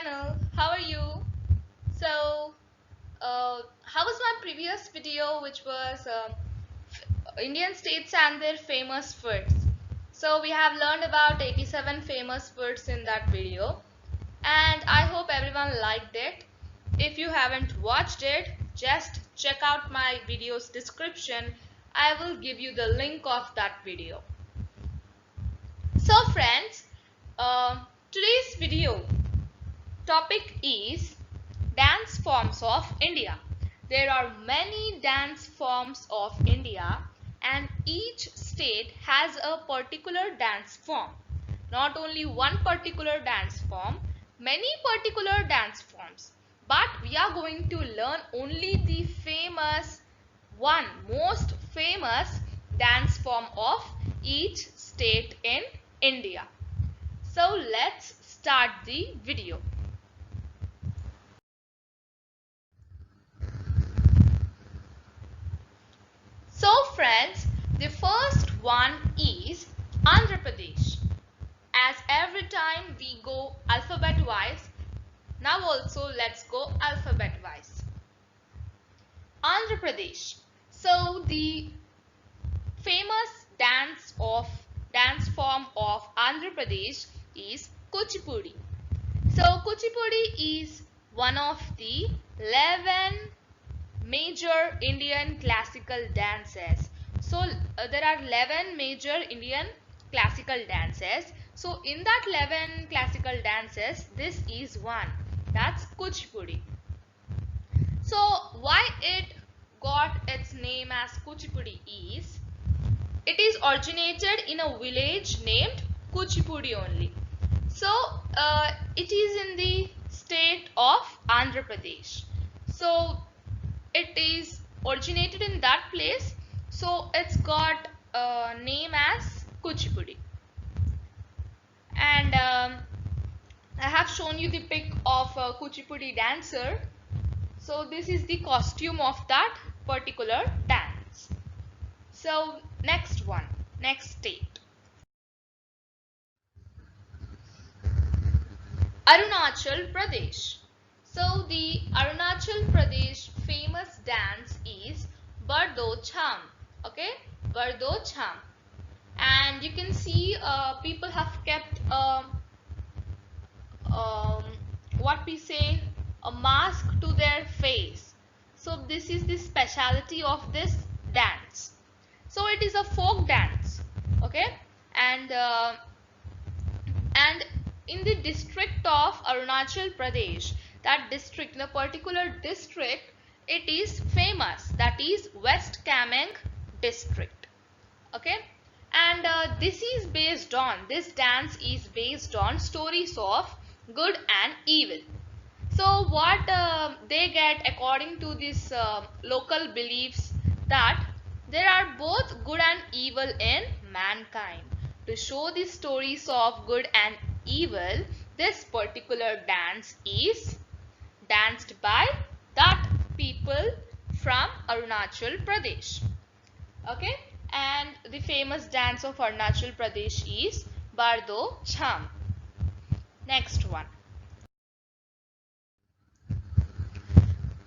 channel. How are you? So, how was my previous video, which was Indian states and their famous foods? So, we have learned about 87 famous foods in that video, and I hope everyone liked it. If you haven't watched it, just check out my video's description. I will give you the link of that video. So, friends, today's video topic is dance forms of India. There are many dance forms of India and each state has a particular dance form. Not only one particular dance form, many particular dance forms. But we are going to learn only the most famous dance form of each state in India. So let's start the video. So friends, the first one is Andhra Pradesh. As every time we go alphabet wise, now also let's go alphabet wise. Andhra Pradesh. So the famous dance form of Andhra Pradesh is Kuchipudi. So Kuchipudi is one of the 11 major Indian classical dances. So there are 11 major Indian classical dances. So in that 11 classical dances, this is one. That's Kuchipudi. So why it got its name as Kuchipudi is, it is originated in a village named Kuchipudi only. So it is in the state of Andhra Pradesh. So it is originated in that place, so it's got a name as Kuchipudi. And I have shown you the pic of a Kuchipudi dancer. So this is the costume of that particular dance. So next state. Arunachal Pradesh. So the Arunachal Pradesh famous dance is Bardo Cham. Okay, Bardo Cham. And you can see people have kept what we say, a mask to their face. So this is the speciality of this dance. So it is a folk dance. Okay, and in the district of Arunachal Pradesh, that district, in a particular district, it is famous, that is West Kameng district. Okay, and this dance is based on stories of good and evil. So what they get according to this local beliefs, that there are both good and evil in mankind. To show the stories of good and evil, this particular dance is danced by that people from Arunachal Pradesh. Okay, and the famous dance of Arunachal Pradesh is Bardo Cham. Next one.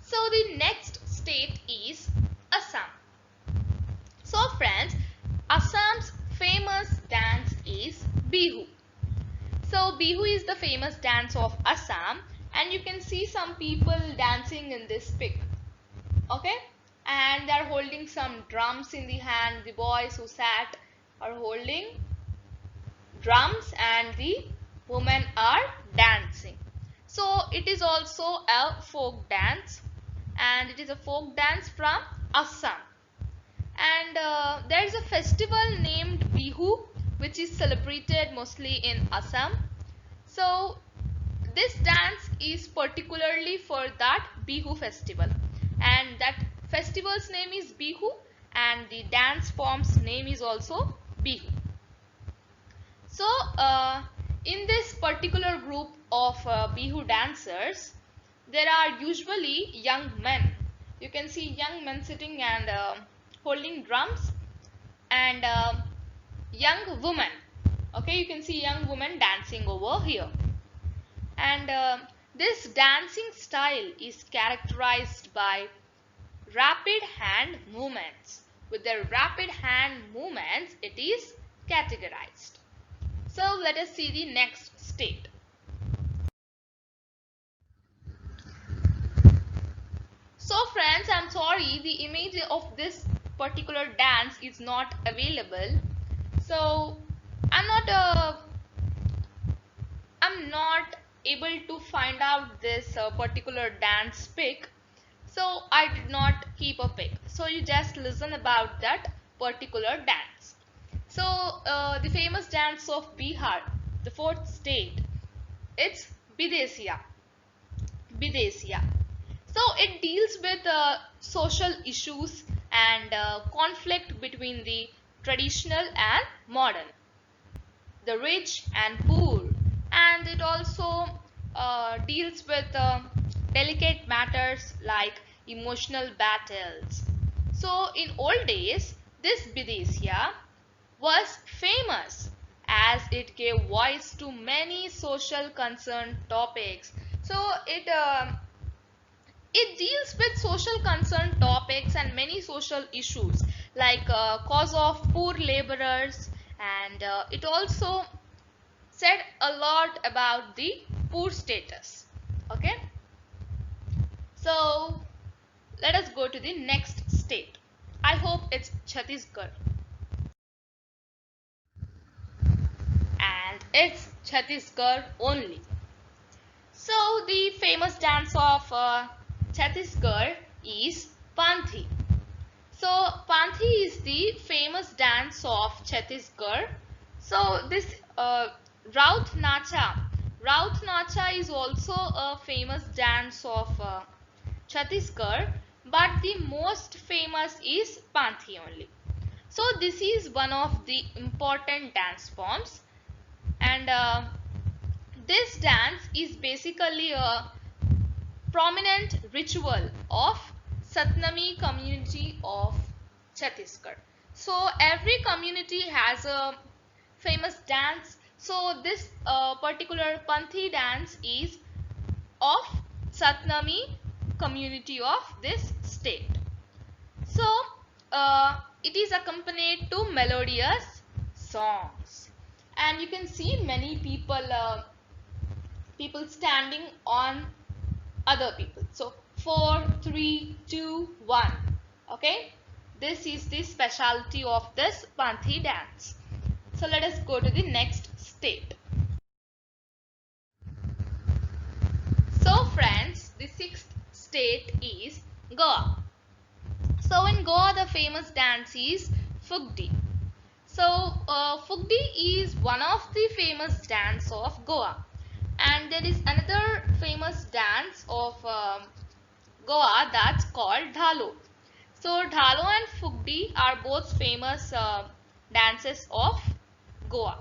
So the next state is Assam. So friends, Assam's famous dance is Bihu. So Bihu is the famous dance of Assam, and you can see some people dancing in this pic. Okay, and they are holding some drums in the hand. The boys who sat are holding drums and the women are dancing. So it is also a folk dance, and it is a folk dance from Assam. And there is a festival named Bihu, which is celebrated mostly in Assam. So this dance is particularly for that Bihu festival, and that festival's name is Bihu, and the dance form's name is also Bihu. So in this particular group of Bihu dancers, there are usually young men. You can see young men sitting and holding drums, and young women. Okay, you can see young women dancing over here. And This dancing style is characterized by rapid hand movements. With the rapid hand movements, it is categorized. So let us see the next state. So friends, I'm sorry, the image of this particular dance is not available. So I'm not able to find out this particular dance pic. So I did not keep a pic. So you just listen about that particular dance. So the famous dance of Bihar, the fourth state, it's Bidesiya. Bidesiya. So it deals with social issues and conflict between the traditional and modern, the rich and poor, and it also deals with delicate matters like emotional battles. So in old days, this Bidesiya was famous as it gave voice to many social concern topics. So it deals with social concern topics and many social issues like cause of poor laborers, and it also said a lot about the poor status. Okay, so let us go to the next state. I hope it's Chhattisgarh, and it's Chhattisgarh only. So the famous dance of Chhattisgarh is Panthi. So Panthi is the famous dance of Chhattisgarh. So this Raut Nacha, Raut Nacha is also a famous dance of Chhattisgarh, but the most famous is Panthi only. So this is one of the important dance forms, and this dance is basically a prominent ritual of Satnami community of Chhattisgarh. So every community has a famous dance. So this particular Panthi dance is of Satnami community of this state. So it is accompanied to melodious songs, and you can see many people standing on other people. So 4, 3, 2, 1. Okay, this is the specialty of this Panthi dance. So let us go to the next state. So friends, the sixth state is Goa. So in Goa, the famous dance is Fugdi. So Fugdi is one of the famous dance of Goa, and there is another famous dance of Goa that's called Dhalo. So Dhalo and Fugdi are both famous dances of Goa,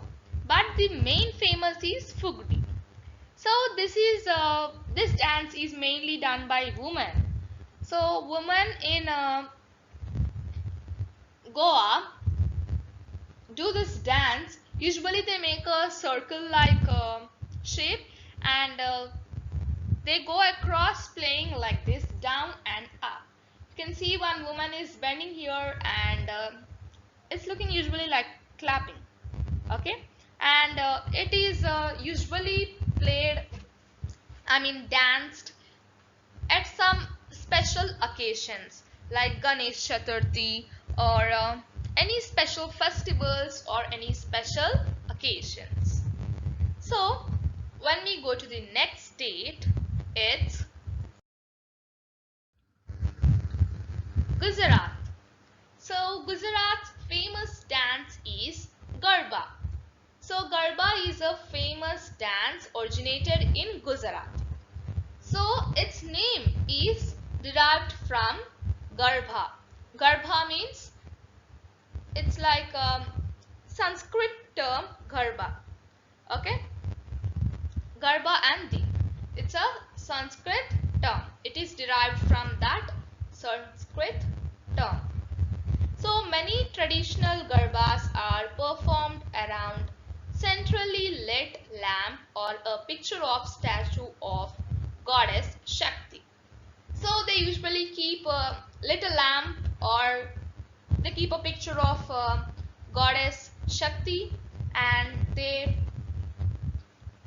but the main famous is Fugdi. So this dance is mainly done by women. So women in Goa do this dance. Usually they make a circle like shape, and they go across playing like this, down and up. You can see one woman is bending here, and it's looking usually like clapping. Okay, and it is usually played, danced at some special occasions like Ganesh Chaturthi, or any special festivals or any special occasions. So when we go to the next state, it's Gujarat. So Gujarat's famous dance is Garba. So Garba is a famous dance originated in Gujarat. So its name is derived from Garbha. Garbha means, it's like Sanskrit term Garba. Okay, Garba Andi. It's a Sanskrit term. It is derived from that Sanskrit term. So many traditional Garbas are performed around centrally lit lamp or a picture of statue of goddess Shakti. So they usually keep a little lamp, or they keep a picture of goddess Shakti, and they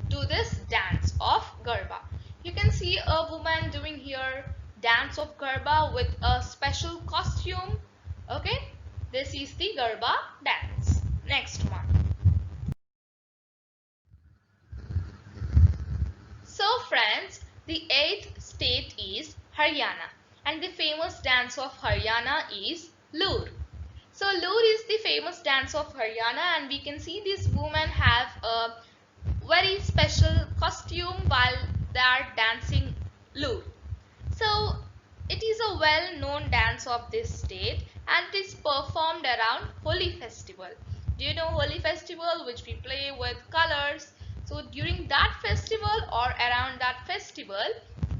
do this dance of Garba. You can see a woman doing here dance of Garba with a special costume. Okay, this is the Garba dance. Next one. So friends, the eighth state is Haryana, and the famous dance of Haryana is Loor. So Loor is the famous dance of Haryana, and we can see these women have a very special costume while they are dancing Loor. So it is a well-known dance of this state, and it is performed around Holi festival. Do you know Holi festival, which we play with colors? So during that festival or around that festival,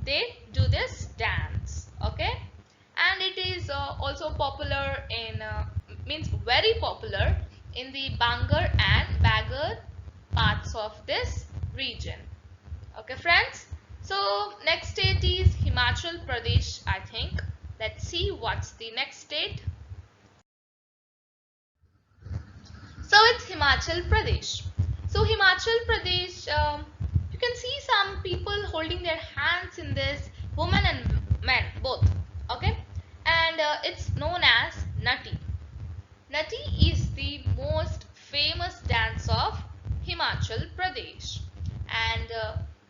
they do this dance. Okay, and it is also popular in means very popular in the Bangar and Bagar parts of this region. Okay friends, so next state is Himachal Pradesh, I think. Let's see what's the next state. So it's Himachal Pradesh. So Himachal Pradesh, you can see some people holding their hands in this, women and men both. Okay, and it's known as Nati. Nati is the most famous dance of Himachal Pradesh, and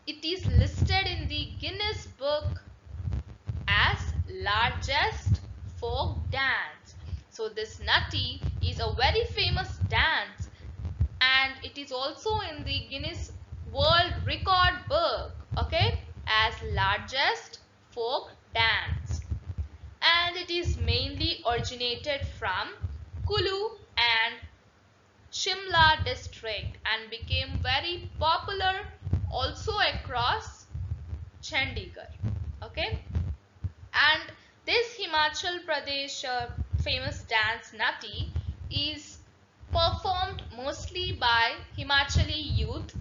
it is listed in the Guinness Book as largest folk dance. So this Nati is a very famous dance, and it is also in the Guinness World Record Book, okay, as largest folk dance. And it is mainly originated from Kulu and Shimla district and became very popular also across Chandigarh. Okay, and this Himachal Pradesh famous dance Nati is performed mostly by Himachali youth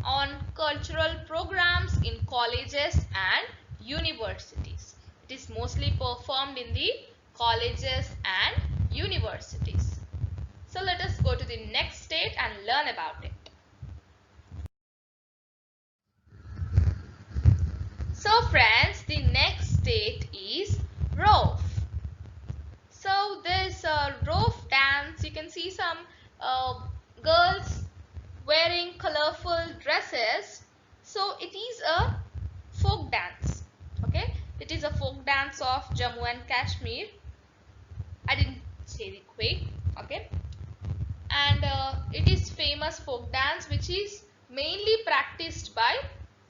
on cultural programs in colleges and universities. It is mostly performed in the colleges and universities. So let us go to the next state and learn about it. So friends, the next state is Rof. So this Rof dance, you can see some girls wearing colorful dresses. So it is a folk dance. Okay, it is a folk dance of Jammu and Kashmir. I didn't say the quick. Okay, and it is famous folk dance which is mainly practiced by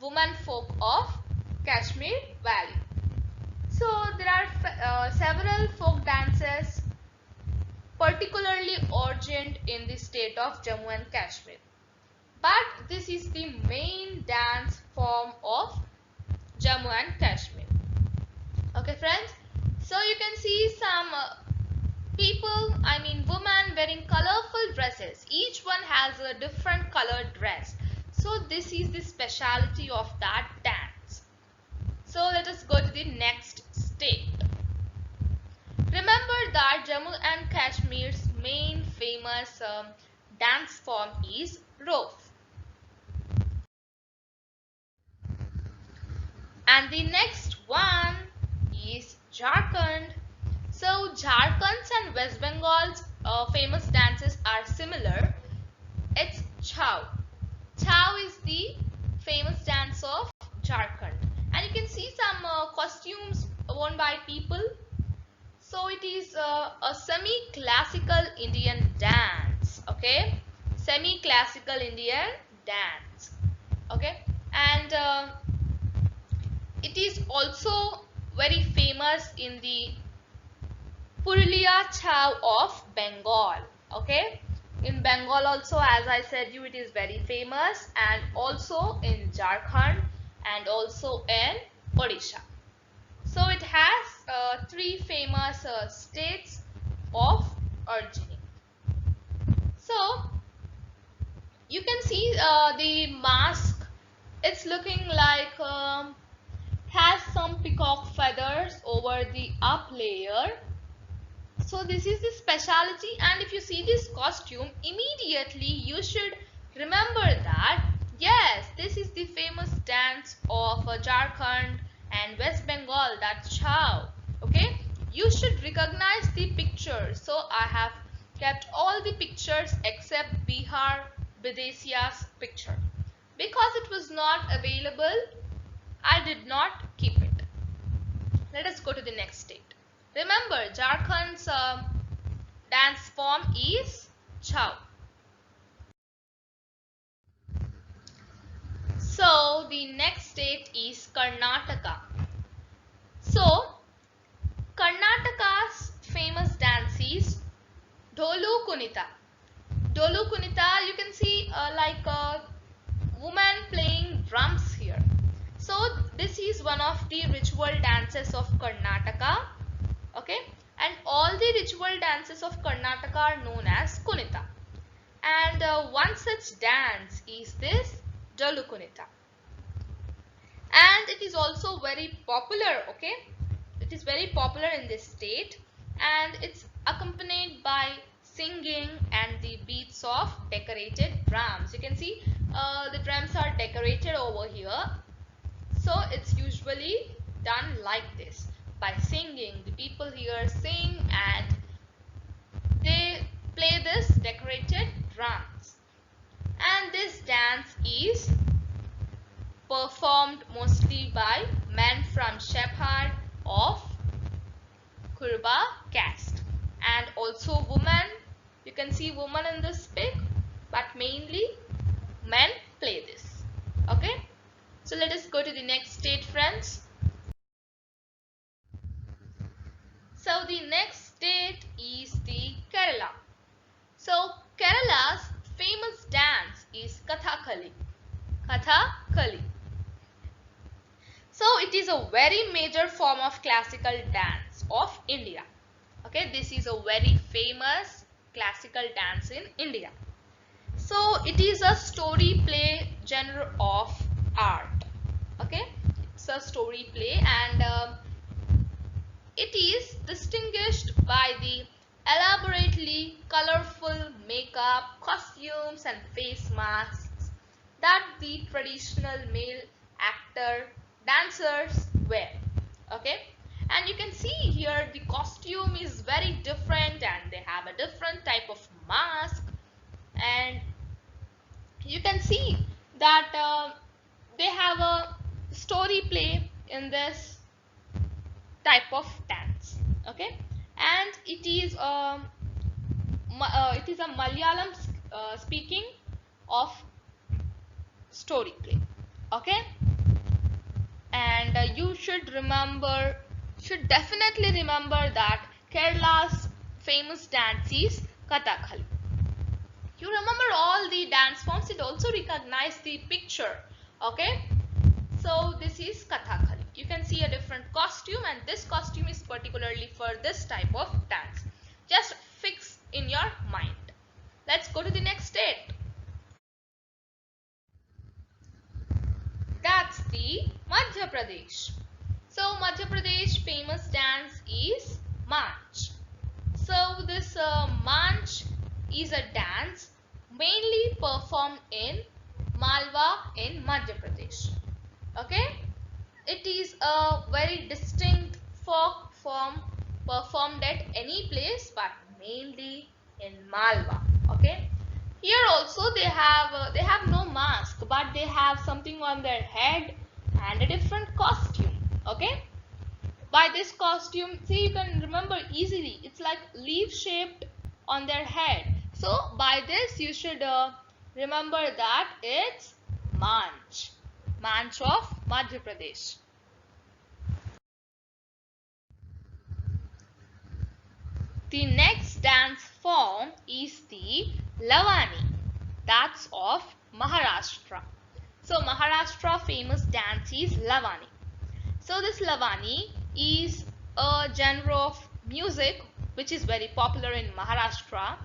women folk of Kashmir Valley. So there are several folk dances particularly urgent in the state of Jammu and Kashmir, but this is the main dance form of Jammu and Kashmir. Okay friends, so you can see some people, I mean women wearing colorful dresses. Each one has a different colored dress. So this is the speciality of that dance. So let us go to the next state. Remember that Jammu and Kashmir's main famous dance form is Rof. And the next one is Jharkhand. So Jharkhand's and West Bengal's famous dances are similar. It's Chau. Chau is the famous dance of Jharkhand. And you can see some costumes worn by people. So it is a semi-classical Indian dance. Okay, semi-classical Indian dance. Okay, and it is also very famous in the Purulia Chau of Bengal. Okay, in Bengal also, as I said you, it is very famous, and also in Jharkhand and also in Odisha. So it has three famous states of origin. So you can see the mask. It's looking like has some peacock feathers over the up layer. So this is the speciality, and if you see this costume, immediately you should remember that yes, this is the famous dance of Jharkhand and West Bengal, that's Chhau. Okay, you should recognize the picture. So I have kept all the pictures except Bihar Bidesia's picture. Because it was not available, I did not keep it. Let us go to the next state. Remember, Jharkhand's dance form is Chhau. So the next state is Karnataka. So Karnataka's famous dance is Dholu Kunita. Dholu Kunita, you can see like a woman playing drums here. So this is one of the ritual dances of Karnataka. Okay, and all the ritual dances of Karnataka are known as Kunita. And one such dance is this Dholu Kunita. And it is also very popular, okay? It is very popular in this state, and it's accompanied by singing and the beats of decorated drums. You can see the drums are decorated over here. So it's usually done like this, by singing. The people here sing and they play this decorated drums. And this dance is performed mostly by men from Shepherd of Kurba caste, and also women. You can see women in this pic, but mainly men play this. Okay, so let us go to the next state, friends. So the next state is the Kerala. So Kerala's famous dance is Kathakali. Kathakali. So it is a very major form of classical dance of India. Okay, this is a very famous classical dance in India. So it is a story play genre of art. Okay, it's a story play, and it is distinguished by the elaborately colorful makeup, costumes and face masks that the traditional male actor dancers wear. Okay, and you can see here the costume is very different, and they have a different type of mask, and you can see that they have a story play in this type of dance. Okay, and it is a Malayalam speaking of story play. Okay, and you should definitely remember that Kerala's famous dance is Kathakali. You remember all the dance forms, it also recognize the picture. Okay, so this is Kathakali. You can see a different costume, and this costume is particularly for this type of dance. Just fix in your mind. Let's go to the next state. That's the Madhya Pradesh. So Madhya Pradesh famous dance is Manch. So this Manch is a dance mainly performed in Malwa in Madhya Pradesh. Okay, it is a very distinct folk form performed at any place, but mainly in Malwa. Okay, here also they have no mask, but they have something on their head and a different costume. Okay, by this costume, see, you can remember easily, it's like leaf shaped on their head. So by this you should remember that it's Manch of Madhya Pradesh. The next dance form is the Lavani, that's of Maharashtra. So Maharashtra famous dance is Lavani. So this Lavani is a genre of music which is very popular in Maharashtra,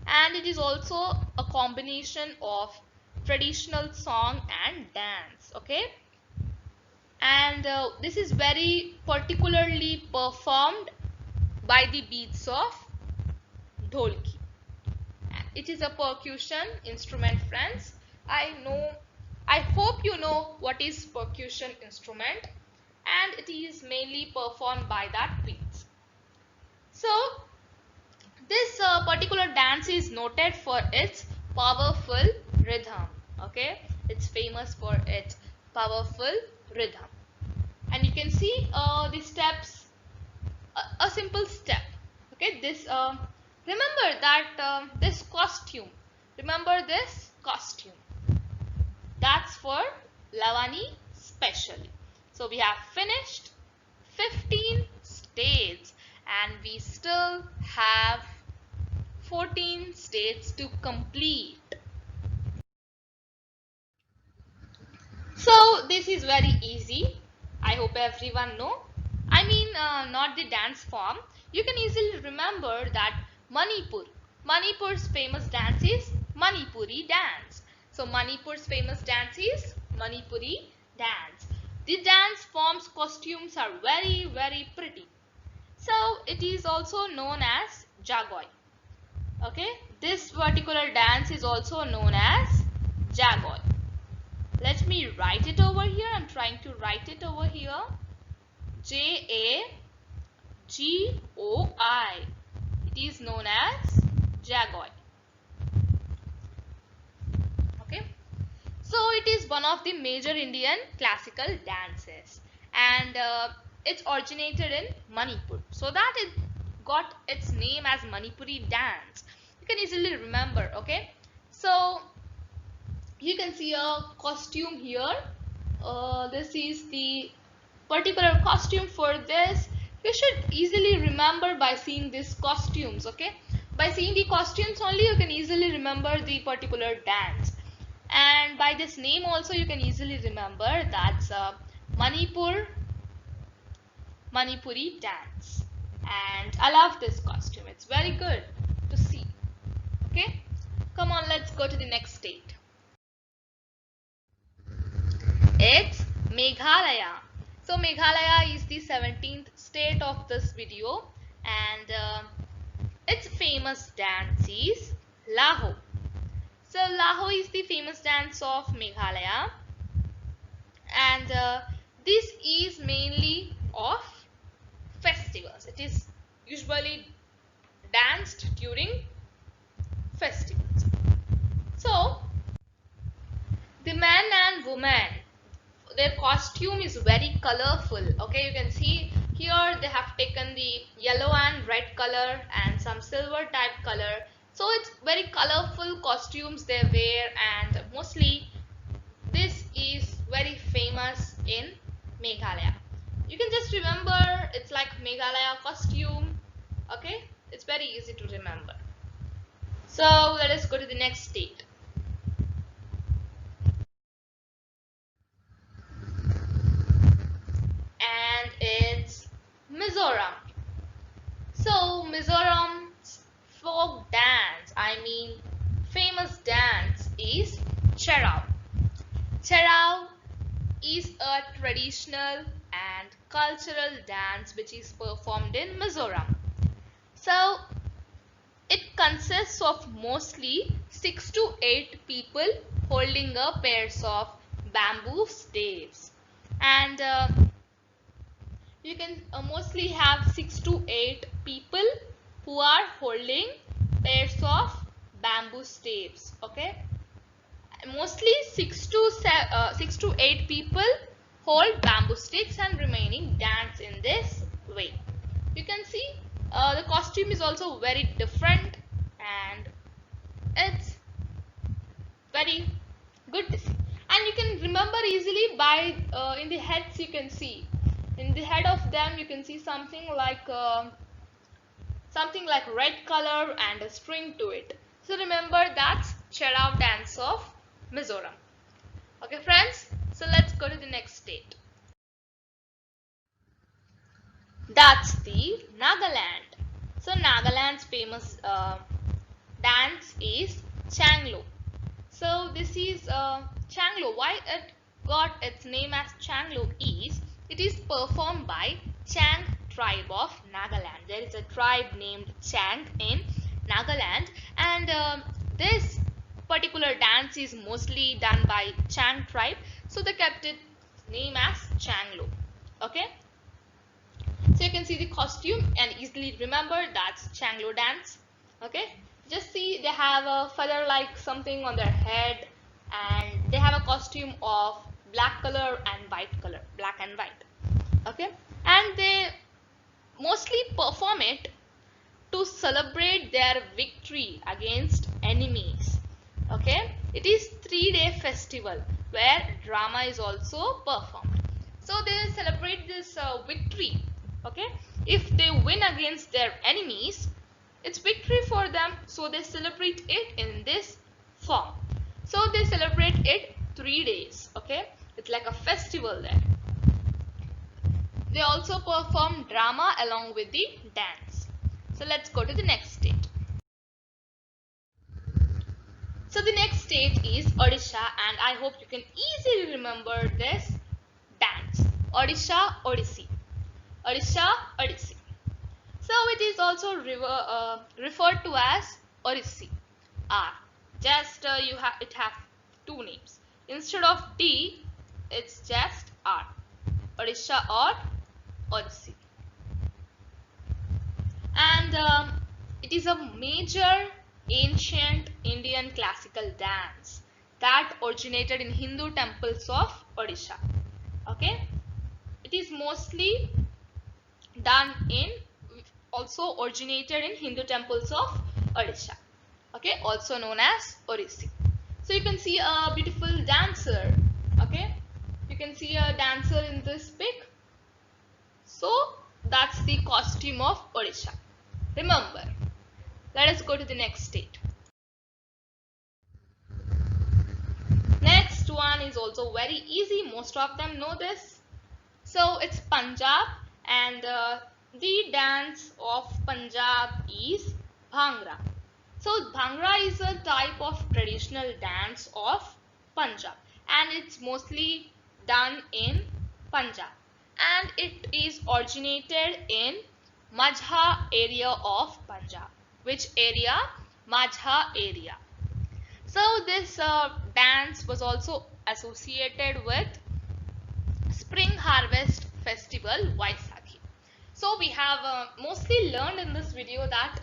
and it is also a combination of traditional song and dance. Okay, and this is very particularly performed by the beats of dholki. It is a percussion instrument, friends. I hope you know what is percussion instrument, and it is mainly performed by that beats. So this particular dance is noted for its powerful rhythm. Okay, it's famous for its powerful rhythm, and you can see the steps. A simple step. Okay, this remember that this costume. Remember this costume. That's for Lavani specially. So we have finished 15 states and we still have 14 states to complete. So this is very easy. I hope everyone know. I mean not the dance form. You can easily remember that Manipur. Manipur's famous dance is Manipuri dance. So Manipur's famous dance is Manipuri dance. The dance form's costumes are very pretty. So it is also known as Jagoi. Okay, this particular dance is also known as Jagoi. Let me write it over here. I'm trying to write it over here. Jagoi. It is known as Jagoi. Okay. So it is one of the major Indian classical dances, and it's originated in Manipur. So that it got its name as Manipuri dance. You can easily remember. Okay. So you can see a costume here. This is the particular costume for this. You should easily remember by seeing these costumes. Okay, by seeing the costumes only you can easily remember the particular dance, and by this name also you can easily remember that's Manipuri dance. And I love this costume. It's very good to see. Okay, come on, let's go to the next state. It's Meghalaya. So Meghalaya is the 17th state of this video, and its famous dance is Lahu. So Lahu is the famous dance of Meghalaya, and this is mainly of festivals. It is usually danced during festivals. So the men and women, their costume is very colorful. Okay, you can see here they have taken the yellow and red color and some silver type color. So it's very colorful costumes they wear, and mostly this is very famous in Meghalaya. You can just remember it's like Meghalaya costume. Okay, it's very easy to remember. So let us go to the next state. And it's Mizoram. So Mizoram's folk dance, famous dance is Cherao. Cherao is a traditional and cultural dance which is performed in Mizoram. So it consists of mostly 6 to 8 people holding a pairs of bamboo staves, and you can mostly have 6 to 8 people who are holding pairs of bamboo staves. Okay, mostly 6 to 8 people hold bamboo sticks and remaining dance in this way. You can see the costume is also very different, and it's very good to see. And you can remember easily by in the heads. You can see in the head of them you can see something like red color and a string to it. So remember that's Cherao dance of Mizoram. Okay friends, so let's go to the next state. That's the Nagaland. So Nagaland's famous dance is Changlo. So this is Changlo. Why it got its name as Changlo is it is performed by Chang tribe of Nagaland. There is a tribe named Chang in Nagaland, and this particular dance is mostly done by Chang tribe, so they kept its name as Changlo. Okay, so you can see the costume and easily remember that's Changlo dance. Okay, just see they have a feather like something on their head, and they have a costume of black color and white color, black and white. Okay, and they mostly perform it to celebrate their victory against enemies. Okay, it is 3-day festival where drama is also performed. So they celebrate this victory. Okay, if they win against their enemies, it's victory for them, so they celebrate it in this form. So they celebrate it 3 days. Okay, it's like a festival there. They also perform drama along with the dance. So let's go to the next state. So the next state is Odisha, and I hope you can easily remember this dance. Odisha, Odissi. Odisha, Odissi. So it is also referred to as Odissi. R. Just it have two names. Instead of D, it's just R. Odisha or Odissi. And it is a major ancient Indian classical dance that originated in Hindu temples of Odisha. Okay, it is mostly done in, also originated in Hindu temples of Odisha. Okay, also known as Odissi. So you can see a beautiful dancer. Okay, you can see a dancer in this pic. So that's the costume of Odisha. Remember. Let us go to the next state. Next one is also very easy. Most of them know this. So it's Punjab, and the dance of Punjab is Bhangra. So Bhangra is a type of traditional dance of Punjab, and it's mostly done in Punjab, and it is originated in Majha area of Punjab. Which area? Majha area. So this dance was also associated with spring harvest festival Vaisakhi. So we have mostly learned in this video that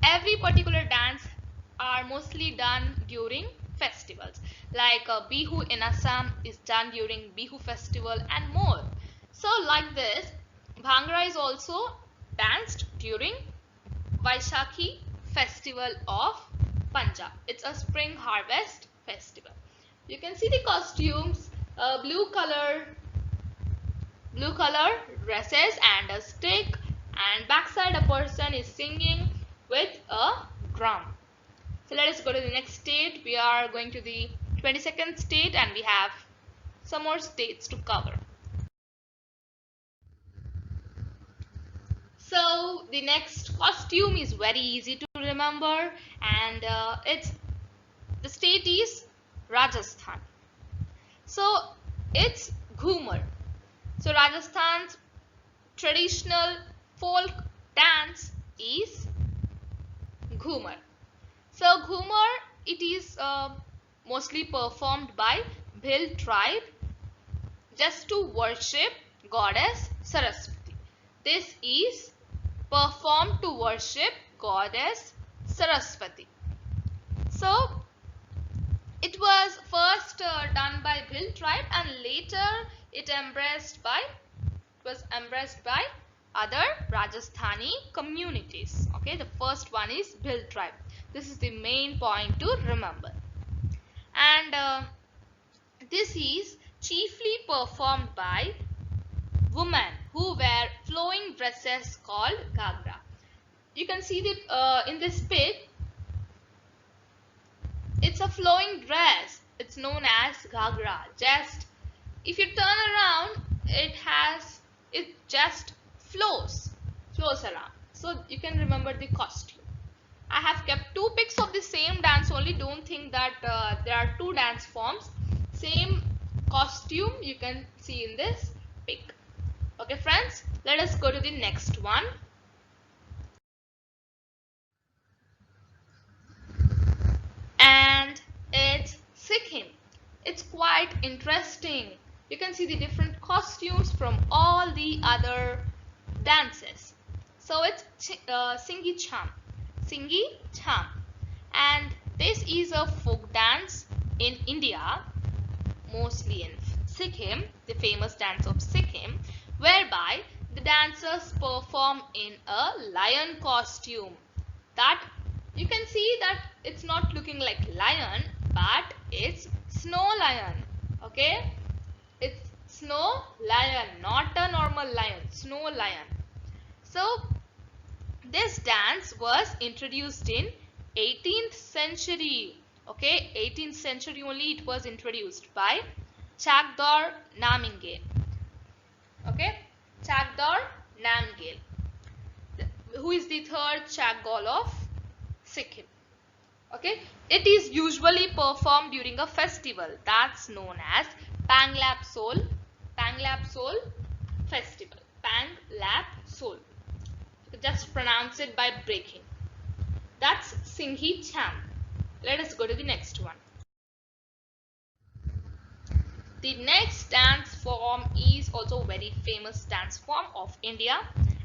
every particular dance are mostly done during festivals, like Bihu in Assam is done during Bihu festival and more. So like this, Bhangra is also danced during Vaisakhi festival of Punjab. It's a spring harvest festival. You can see the costumes, blue color dresses and a stick, and backside a person is singing with a drum. So let us go to the next state. We are going to the 22nd state, and we have some more states to cover. So the next costume is very easy to remember, and the state is Rajasthan. So it's Ghumar. So Rajasthan's traditional folk dance is Ghumar. So Ghumar, it is mostly performed by Bhil tribe just to worship goddess Saraswati. This is performed to worship goddess Saraswati. So it was first done by Bhil tribe, and later it was embraced by other Rajasthani communities. Okay, the first one is Bhil tribe. This is the main point to remember. And this is chiefly performed by women who wear flowing dresses called ghagra. You can see that in this pic, it's a flowing dress. It's known as ghagra. Just if you turn around, it just flows around. So you can remember the costume. I have kept two pics of the same dance only. Don't think that there are two dance forms. Same costume you can see in this pic. Okay friends, let us go to the next one. And it's Sikkim. It's quite interesting. You can see the different costumes from all the other dances. So it's Singi Cham. Singi Cham. And this is a folk dance in India, mostly in Sikkim, the famous dance of Sikkim, whereby the dancers perform in a lion costume. That you can see that it's not looking like lion, but it's snow lion. Okay, it's snow lion, not a normal lion, snow lion. So this dance was introduced in 18th century. Okay, 18th century only it was introduced by Chagdor Namgyel. Okay, Chagdor Namgyel, who is the third Chaggol of Sikkim. Okay, it is usually performed during a festival that's known as Panglap Sol festival. Panglap Sol. Just pronounce it by breaking. That's Singhi Cham. Let us go to the next one. The next dance form is also a very famous dance form of India,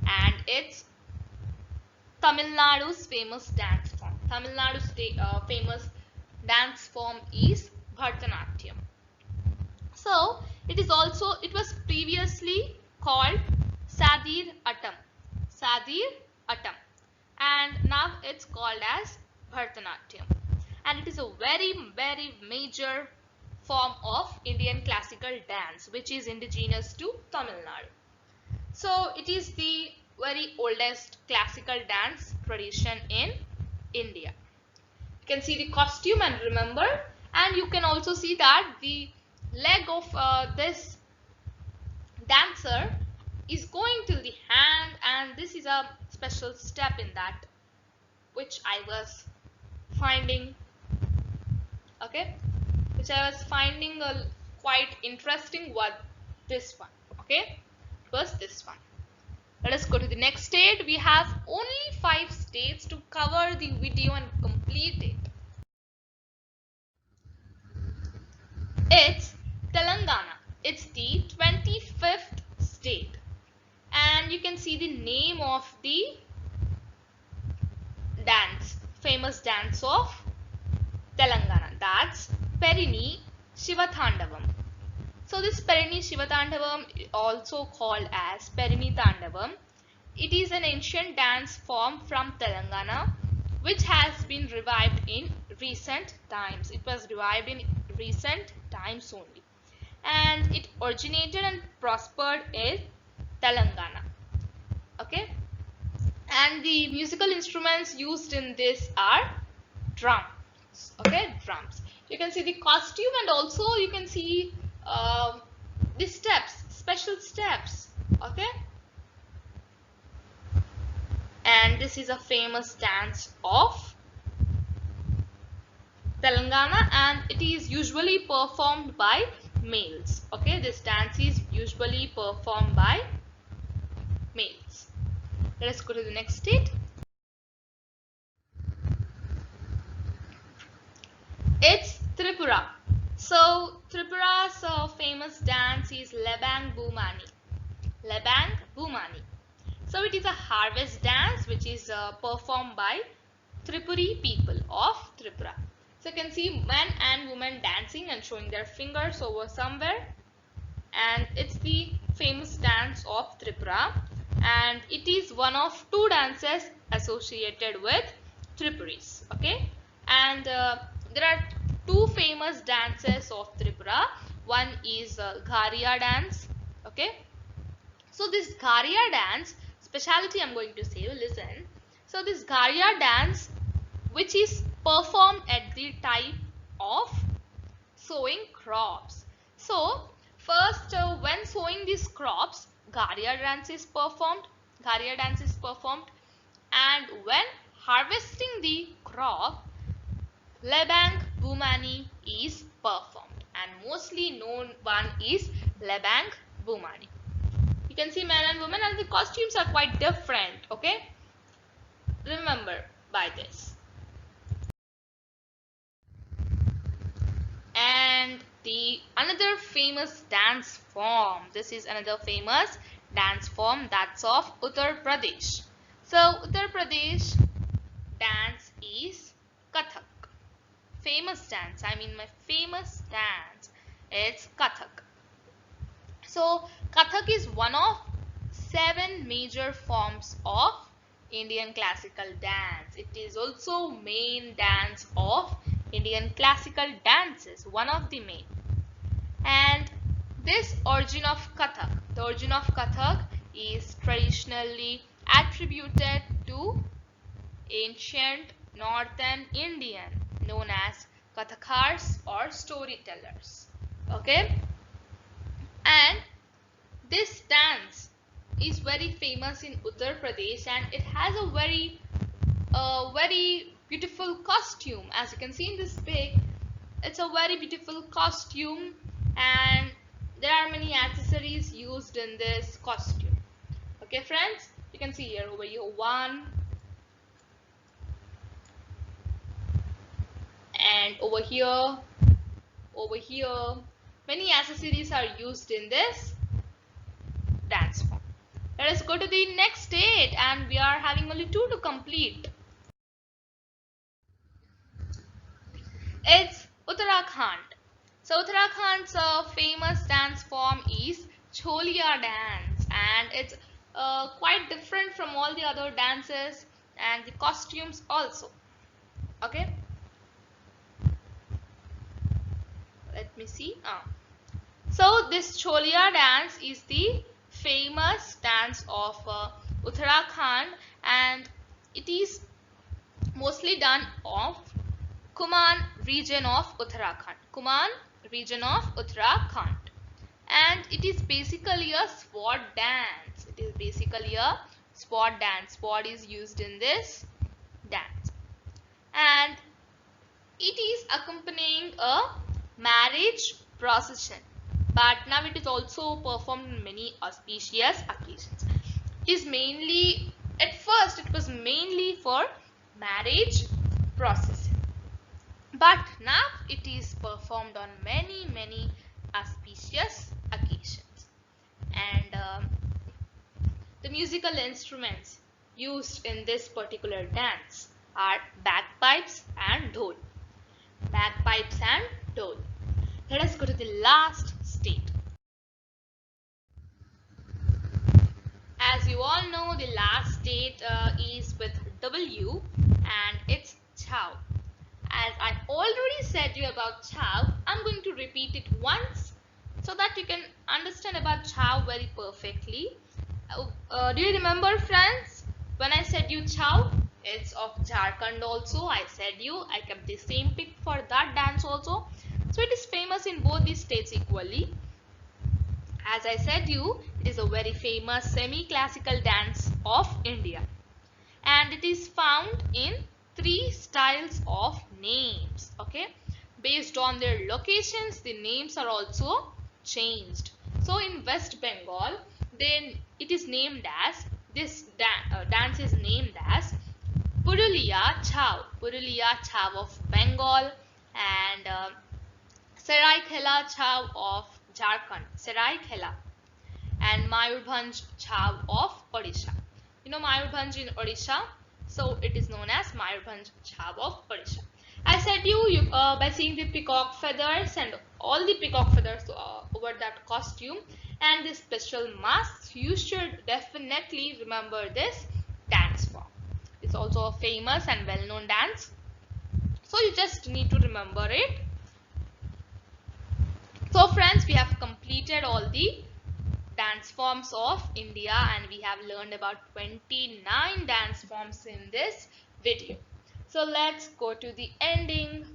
and it's Tamil Nadu's famous dance form. Tamil Nadu's famous dance form is Bharatanatyam. So it was previously called Sadir Attam. Sadir Attam. And now it's called as Bharatanatyam. And it is a very, very major form of Indian classical dance, which is indigenous to Tamil Nadu. So it is the very oldest classical dance tradition in India. You can see the costume and remember, and you can also see that the leg of this dancer is going till the hand, and this is a special step in that which I was finding, okay, which I was finding quite interesting. What this one, okay, it was this one. Let us go to the next state. We have only 5 states to cover the video and complete it. It's Telangana. It's the 25th state. And you can see the name of the dance, famous dance of Telangana. That's Perini Shivathandavam. So this Perini Shivathandavam, also called as Perini Tandavam, it is an ancient dance form from Telangana which has been revived in recent times. It was revived in recent times only, and it originated and prospered in Telangana. Okay, and the musical instruments used in this are drums. Okay, drums. You can see the costume, and also you can see the steps, special steps. Okay, and this is a famous dance of Telangana, and it is usually performed by males. Okay, this dance is usually performed by males. Let us go to the next state. It's Tripura. So Tripura's famous dance is Lebang Bumani. Lebang Bumani. So it is a harvest dance which is performed by Tripuri people of Tripura. So you can see men and women dancing and showing their fingers over somewhere, and it's the famous dance of Tripura, and it is one of 2 dances associated with Tripuris. Okay, and there are 2 famous dances of Tripura. One is Gharia dance. Okay, so this Gharia dance speciality I'm going to say, listen. So this Gharia dance, which is performed at the time of sowing crops. So first when sowing these crops, Gharia dance is performed. Gharia dance is performed, and when harvesting the crop, Lebang Bumani is performed. and mostly known one is Lebang Bumani. You can see men and women and the costumes are quite different. Okay, remember by this. And the another famous dance form, this is another famous dance form, that's of Uttar Pradesh. So Uttar Pradesh dance is Kathak. Famous dance, I mean my famous dance, it's Kathak. So Kathak is one of 7 major forms of Indian classical dance. It is also main dance of Indian classical dances, one of the main. And this origin of Kathak, the origin of Kathak is traditionally attributed to ancient northern Indian known as Kathakars or storytellers. Okay, and this dance is very famous in Uttar Pradesh and it has a very beautiful costume. As you can see in this pic, it's a very beautiful costume and there are many accessories used in this costume. Okay friends, you can see here over here one and over here many accessories are used in this dance form. Let us go to the next state and we are having only 2 to complete. It's Uttarakhand. So Uttarakhand's famous dance form is Cholia dance and it's quite different from all the other dances and the costumes also. Okay, let me see. So this Cholia dance is the famous dance of Uttarakhand and it is mostly done of Kumaon region of Uttarakhand. Kumaon region of Uttarakhand. And it is basically a sword dance. It is basically a sword dance. Sword is used in this dance. And it is accompanying a marriage procession. But now it is also performed in many auspicious occasions. It is mainly, at first it was mainly for marriage procession. But now it is performed on many auspicious occasions. And the musical instruments used in this particular dance are bagpipes and dhol. Bagpipes and dhol. Let us go to the last state. As you all know, the last state is with W and it's Chhau. As I already said you about Chhau, I'm going to repeat it once so that you can understand about Chhau very perfectly. Do you remember friends? When I said you Chhau, it's of Jharkhand also. I said you, I kept the same pic for that dance also. So it is famous in both these states equally. As I said you, it is a very famous semi-classical dance of India. And it is found in 3 styles of names. Okay, based on their locations the names are also changed. So in West Bengal then it is named as this dance is named as Purulia Chhau of Bengal and Saraikela Chhau of Jharkhand, Saraikela, and Mayurbhanj Chhau of Odisha. You know Mayurbhanj in Odisha, so it is known as Mayurbhanj Chhau of Odisha. I said you by seeing the peacock feathers and all the peacock feathers over that costume and this special mask, you should definitely remember this dance form. It's also a famous and well-known dance, so you just need to remember it. So friends, we have completed all the dance forms of India and we have learned about 29 dance forms in this video. So let's go to the ending.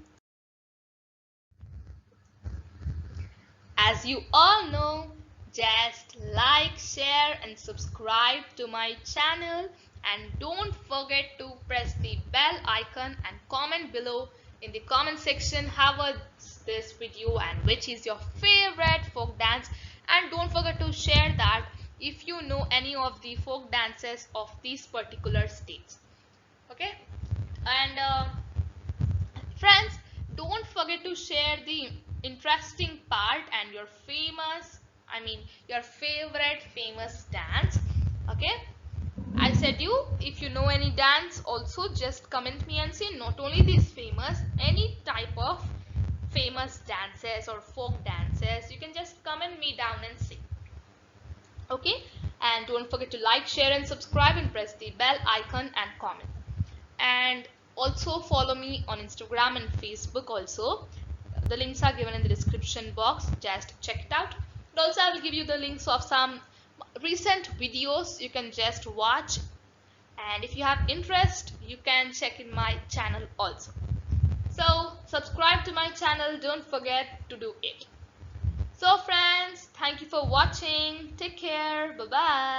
As you all know, just like, share and subscribe to my channel and don't forget to press the bell icon and comment below in the comment section. Have a this video and which is your favorite folk dance, and don't forget to share that if you know any of the folk dances of these particular states. Okay, and friends, don't forget to share the interesting part and your your favorite famous dance. Okay, I said you, if you know any dance, also just comment me and say not only these famous, any type of famous dances or folk dances, you can just comment me down and say. Okay, and don't forget to like, share and subscribe and press the bell icon and comment. And also follow me on Instagram and Facebook also. The links are given in the description box, just check it out. And also I will give you the links of some recent videos you can just watch, and if you have interest you can check in my channel also. So subscribe to my channel, don't forget to do it. So friends, thank you for watching. Take care. Bye bye.